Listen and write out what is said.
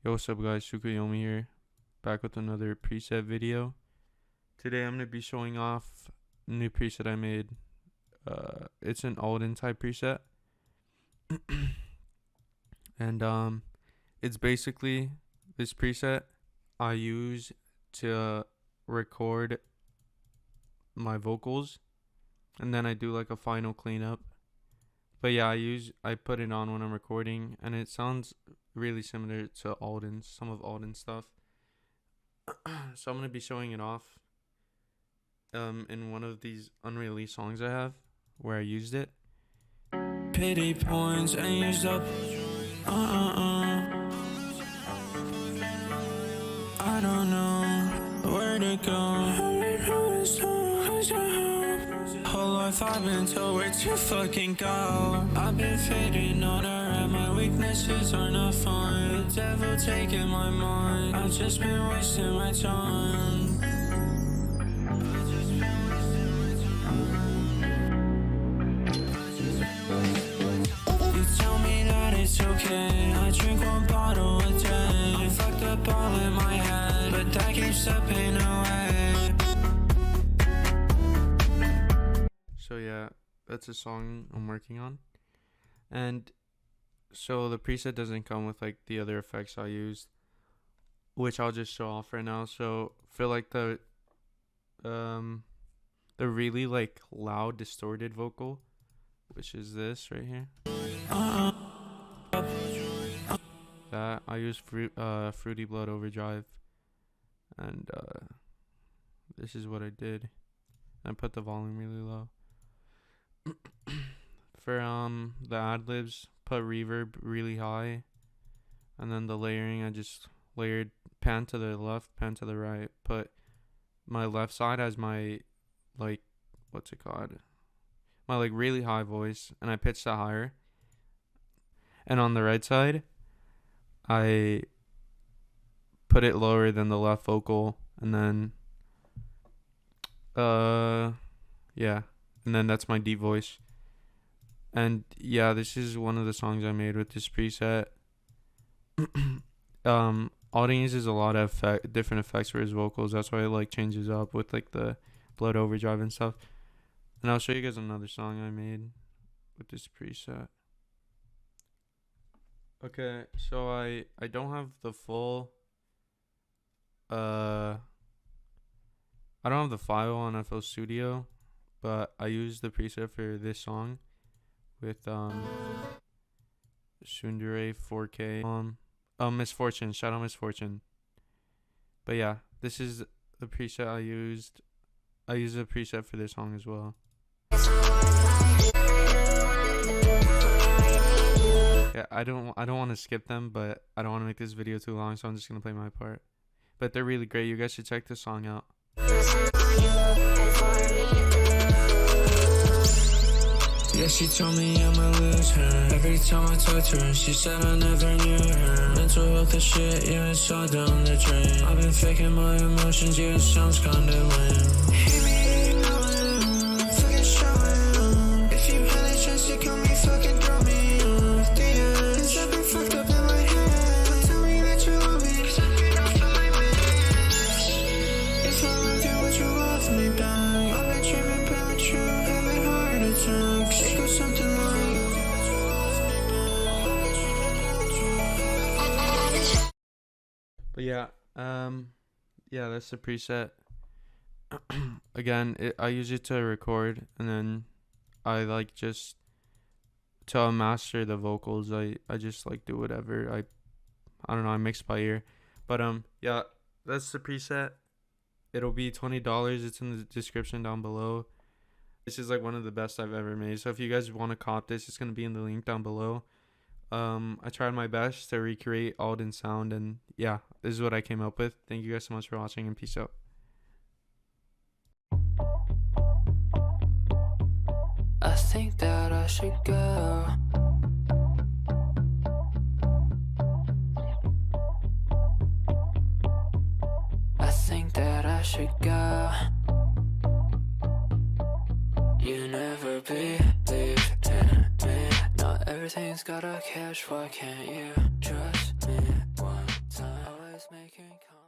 Yo, what's up guys, Sukuyomi here, back with another preset video. Today I'm going to be showing off a new preset I made. It's an ALDN type preset. And it's basically this preset I use to record my vocals, and then I do like a final cleanup. But yeah, I put it on when I'm recording, and it sounds really similar to some of ALDN stuff. So I'm gonna be showing it off in one of these unreleased songs I have where I used it. Pity points and used up. I don't know where to go. Whole life I've been told where to fucking go. I've been fading on her and my weaknesses are not fun. The devil taking my mind. I've just been wasting my time. You tell me that it's okay. I drink one bottle a day. I fucked up all in my head, but that keeps slipping away. So yeah, that's a song I'm working on. And so the preset doesn't come with like the other effects I used, which I'll just show off right now. So for like the really like loud distorted vocal, which is this right here, that I use Fruity Blood Overdrive, and this is what I did. I put the volume really low. For the ad-libs, put reverb really high, and then the layering, I just layered pan to the left, pan to the right. Put my left side as my like, what's it called, my like really high voice, and I pitched that higher. And on the right side, I put it lower than the left vocal, and then yeah, and then that's my deep voice. And yeah, this is one of the songs I made with this preset. ALDN uses a lot of different effects for his vocals. That's why it like changes up with like the blood overdrive and stuff. And I'll show you guys another song I made with this preset. Okay, so I don't have the full I don't have the file on FL Studio, but I used the preset for this song with Sundere 4K Misfortune, Shadow Misfortune. But yeah, this is the preset I used. I used a preset for this song as well. Yeah, I don't want to skip them, but I don't want to make this video too long, so I'm just gonna play my part. But they're really great. You guys should check this song out. Yeah, she told me I'ma lose her. Every time I talk to her, she said I never knew her. Mental health and shit, yeah, it's all down the drain. I've been faking my emotions, yeah, it sounds kinda lame. Hit me up, fucking showing. If you had a chance to kill me, fucking throw me off the edge. 'Cause I've been fucked up in my head. But tell me that you love me, 'cause I get off of my wish. If I love you, would you love me back? I've been dreaming about you, having heart attacks. It goes something like, But yeah, yeah, that's the preset. Again, I use it to record, and then I like just to master the vocals. I just like do whatever. I don't know. I mix by ear, but yeah, that's the preset. It'll be $20. It's in the description down below. This is like one of the best I've ever made. So if you guys want to cop this, it's gonna be in the link down below. I tried my best to recreate ALDN sound, and yeah, this is what I came up with. Thank you guys so much for watching, and peace out. I think that I should go. I think that I should go. You never believed in me. Not everything's got a catch. Why can't you trust me one time? I can't come.